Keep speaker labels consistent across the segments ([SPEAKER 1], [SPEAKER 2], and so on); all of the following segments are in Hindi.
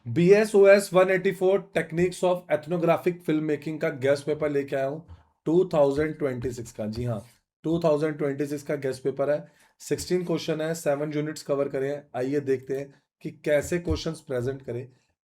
[SPEAKER 1] BSOS 184 techniques of ethnographic film making का गेस्ट पेपर लेके आया हूं 2026 का। जी हाँ, 2026 का गेस्ट पेपर है। 16 क्वेश्चन है, 7 यूनिट्स कवर करें हैं। आइए देखते हैं कि कैसे क्वेश्चंस प्रेजेंट करें।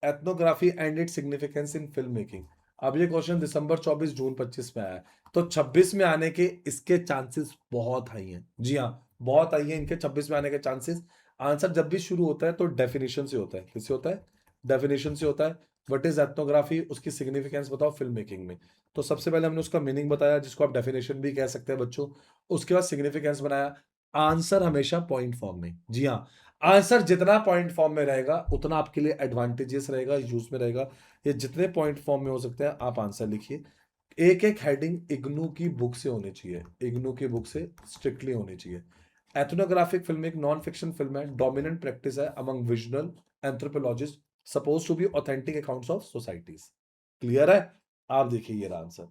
[SPEAKER 1] Ethnography and it significance in film making. अब ये क्वेश्चन दिसंबर 24 जून 25 में आया है, तो 26 में आने के इसके चांसेस बहुत हाई हैं। जी हाँ, बहुत हाई है इनके 26 में आने के चांसेस। आंसर जब भी शुरू होता है तो डेफिनेशन से होता है। किससे होता है? डेफिनेशन से होता है। व्हाट इज एथनोग्राफी, उसकी सिग्निफिकेंस बताओ फिल्म मेकिंग में। तो सबसे पहले हमने उसका मीनिंग बताया, जिसको आप डेफिनेशन भी कह सकते हैं बच्चों। उसके बाद सिग्निफिकेंस बनाया। आंसर हमेशा पॉइंट फॉर्म में। जी हाँ, आंसर जितना पॉइंट फॉर्म में रहेगा उतना आपके लिए एडवांटेजेस रहेगा, यूज में रहेगा। ये जितने पॉइंट फॉर्म में हो सकते हैं आप आंसर लिखिए। एक एक हेडिंग इग्नू की बुक से होनी चाहिए, इग्नू की बुक से स्ट्रिक्टली होनी चाहिए। एथनोग्राफिक फिल्म एक नॉन फिक्शन फिल्म है, डोमिनेंट प्रैक्टिस है among visual anthropologists, supposed to be authentic accounts of societies. Clear है? आप देखिए ये रहा आंसर,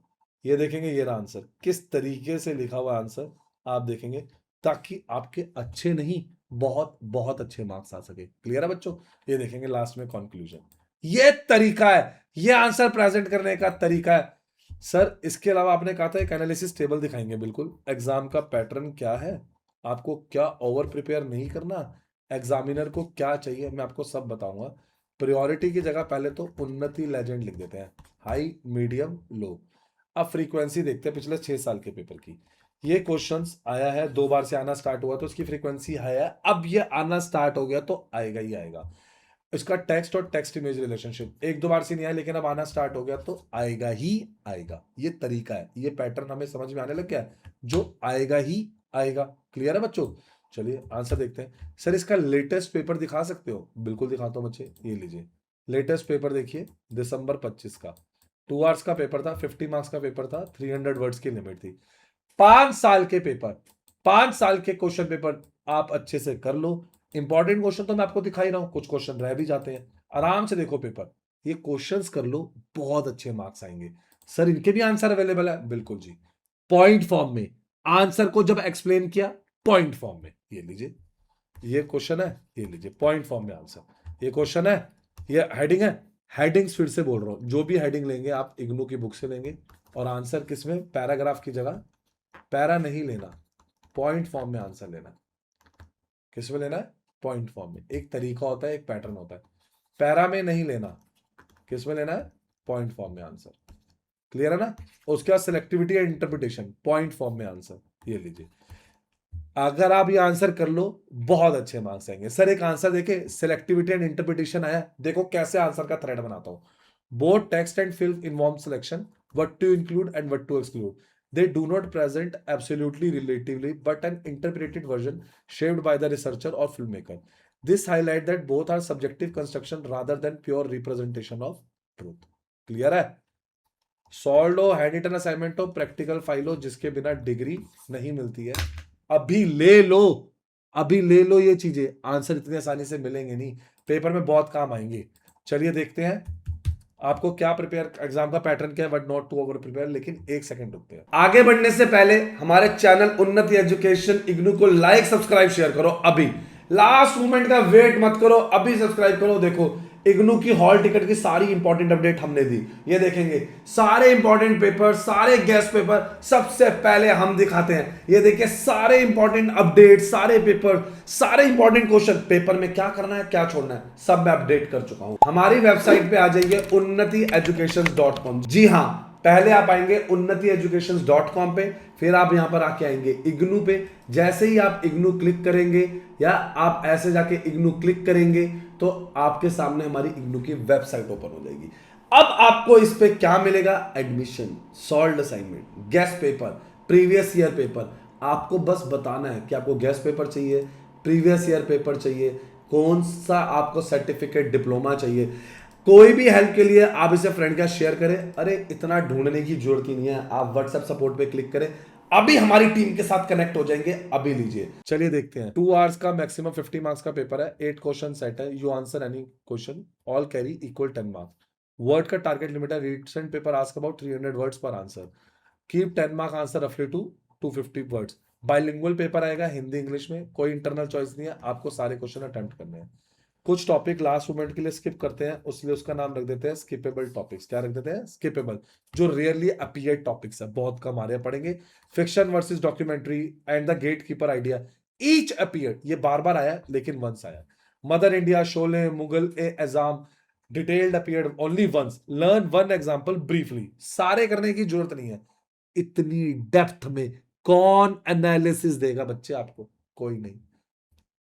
[SPEAKER 1] ये देखेंगे ये रहा आंसर, किस तरीके से लिखा हुआ आंसर आप देखेंगे, ताकि आपके अच्छे नहीं बहुत बहुत अच्छे मार्क्स आ सके। क्लियर है बच्चों? ये देखेंगे लास्ट में कंक्लूजन। ये तरीका है, ये आंसर प्रेजेंट करने का तरीका है। सर इसके अलावा आपने कहा था एक एनालिसिस टेबल दिखाएंगे। बिल्कुल, एग्जाम का पैटर्न क्या है, आपको क्या ओवर प्रिपेयर नहीं करना, एग्जामिनर को क्या चाहिए, मैं आपको सब बताऊंगा। प्रायोरिटी की जगह पहले तो उन्नति लेजेंड लिख देते हैं, हाई मीडियम लो। अब फ्रीक्वेंसी देखते हैं पिछले 6 साल के पेपर की। ये क्वेश्चंस आया है, 2 बार से आना स्टार्ट हुआ तो इसकी फ्रीक्वेंसी हाई है। अब ये आना स्टार्ट हो गया तो आएगा ही आएगा। इसका टेक्स्ट और टेक्स्ट इमेज रिलेशनशिप 1-2 बार से नहीं आया, लेकिन अब आना स्टार्ट हो गया तो आएगा ही आएगा। ये तरीका है, ये पैटर्न हमें समझ में आने लग गया है, जो आएगा ही आएगा। क्लियर है बच्चों? चलिए आंसर देखते हैं। सर इसका लेटेस्ट पेपर दिखा सकते हो? बिल्कुल दिखाता हूं बच्चे, ये लीजिए लेटेस्ट पेपर देखिए, दिसंबर 25 का। 2 आवर्स का पेपर था, 50 मार्क्स का पेपर था, 300 वर्ड्स की लिमिट थी। 5 साल के पेपर, 5 साल के क्वेश्चन पेपर आप अच्छे से कर लो। इंपॉर्टेंट क्वेश्चन तो मैं आपको दिखा ही रहा हूं, कुछ क्वेश्चन रह भी जाते हैं। आराम से देखो पेपर, ये क्वेश्चंस कर लो, बहुत अच्छे मार्क्स आएंगे। सर इनके भी आंसर अवेलेबल है? बिल्कुल जी, पॉइंट फॉर्म में। आंसर को जब एक्सप्लेन किया पॉइंट फॉर्म में, ये लीजिए ये क्वेश्चन है, ये लीजिए पॉइंट फॉर्म में आंसर। ये क्वेश्चन है, ये हेडिंग है। हेडिंग्स फिर से बोल रहा हूं, जो भी हेडिंग लेंगे आप इग्नू की बुक से लेंगे, और आंसर किसमें? पैराग्राफ की जगह पैरा नहीं लेना, पॉइंट फॉर्म में आंसर लेना। किस में लेना है? पॉइंट फॉर्म में। एक तरीका होता है, एक पैटर्न होता है। पैरा में नहीं लेना, किस में लेना है? पॉइंट फॉर्म में आंसर। क्लियर है ना? उसके बाद selectivity and interpretation, point form में आंसर। ये लीजिए, अगर आप ये आंसर कर लो बहुत अच्छे मार्क्स आएंगे। सर एक आंसर देखे, सिलेक्टिविटी एंड इंटरप्रिटेशन आया, देखो कैसे आंसर का थ्रेड बनाता हूं। Both text and film involve selection, what to include and what to exclude. They do not present absolutely relatively, but an interpreted version shaped by the researcher or filmmaker. This highlight that both are subjective construction rather than pure representation of truth. Clear है? सॉल्व हो, हैंड रिटन असाइनमेंट हो, प्रैक्टिकल फाइल हो, जिसके बिना डिग्री नहीं मिलती है, अभी ले लो, अभी ले लो ये चीजें। आंसर इतनी आसानी से मिलेंगे नहीं, पेपर में बहुत काम आएंगे। चलिए देखते हैं आपको क्या प्रिपेयर, एग्जाम का पैटर्न क्या है, but not to over prepare. लेकिन एक सेकंड रुकते हैं, आगे बढ़ने से पहले हमारे चैनल उन्नति एजुकेशन इग्नू को लाइक सब्सक्राइब शेयर करो अभी। लास्ट मोमेंट का वेट मत करो, अभी सब्सक्राइब करो। देखो इग्नू की हॉल टिकट की सारी इंपॉर्टेंट अपडेट हमने दी, ये देखेंगे सारे इंपॉर्टेंट पेपर, सारे गेस्ट पेपर सबसे पहले हम दिखाते हैं। ये देखिए सारे इंपॉर्टेंट अपडेट, सारे पेपर, सारे इंपॉर्टेंट क्वेश्चन, पेपर में क्या करना है क्या छोड़ना है सब मैं अपडेट कर चुका हूं। हमारी वेबसाइट पे आ जाइए unnatieducations.com। जी हां, पहले आप आएंगे unnatieducations.com पे, फिर आप यहां पर आके आएंगे इग्नू पे। जैसे ही आप इग्नू क्लिक करेंगे या आप ऐसे जाके इग्नू क्लिक करेंगे तो आपके सामने हमारी इग्नू की वेबसाइट ओपन हो जाएगी। अब आपको इस पे क्या मिलेगा? Admission, solved assignment, guest paper, previous year paper. आपको बस बताना है कि आपको गेस्ट पेपर चाहिए, प्रीवियस ईयर पेपर चाहिए, कौन सा आपको सर्टिफिकेट डिप्लोमा चाहिए। कोई भी हेल्प के लिए आप इसे फ्रेंड का शेयर करें। अरे इतना ढूंढने की जरूरत ही नहीं है, आप व्हाट्सएप सपोर्ट पे क्लिक करें, अभी हमारी टीम के साथ कनेक्ट हो जाएंगे। अभी लीजिए, चलिए देखते हैं। 2 आवर्स का मैक्सिमम 50 मार्क्स का पेपर है, 8 क्वेश्चन सेट है। You answer any question, all carry equal 10 marks. Word का टारगेट लिमिट है, recent paper ask about 300 words पर आंसर। कीप 10 मार्क आंसर रफली टू 250 वर्ड्स। बाइलिंगुअल पेपर आएगा, हिंदी इंग्लिश में, कोई इंटरनल चॉइस नहीं है, आपको सारे क्वेश्चन अटेम्प्ट करने हैं। कुछ टॉपिक लास्ट मोमेंट के लिए स्किप करते हैं, उसलिए उसका नाम रख देते हैं स्किपेबल टॉपिक्स। क्या रख देते हैं? स्किपेबल। जो रेयरली अपीयर टॉपिक्स है, बहुत कम आ रहे हैं, पढ़ेंगे। Fiction versus documentary and the gatekeeper idea, each appear, ये बार बार आया लेकिन वंस आया। Mother India, Sholay, Mughal e Azam, detailed appeared only once. Learn one example briefly. सारे करने की जरूरत नहीं है, इतनी डेप्थ में कौन एनालिसिस देगा बच्चे आपको? कोई नहीं।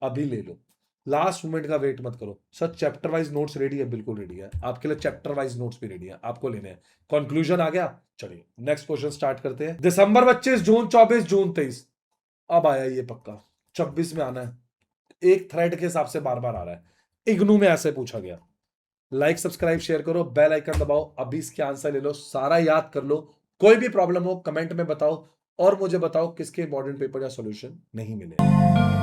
[SPEAKER 1] अभी ले लो, लास्ट मोमेंट का वेट मत करो। Sir chapter wise notes ready है? बिल्कुल रेडी है आपके लिए, चैप्टर वाइज नोट्स भी रेडी है, आपको लेने हैं। कंक्लूजन आ गया? चलिए नेक्स्ट क्वेश्चन स्टार्ट करते हैं। दिसंबर 25, जून 24, जून 23। अब आया ये पक्का 26 में आना है, एक थ्रेड के हिसाब से बार बार आ रहा है। इग्नू में ऐसे पूछा गया। लाइक सब्सक्राइब शेयर करो, बेल आइकन दबाओ, अभी इसके आंसर ले लो, सारा याद कर लो। कोई भी प्रॉब्लम हो कमेंट में बताओ, और मुझे बताओ किसके इंपॉर्टेंट पेपर या सॉल्यूशन नहीं मिले।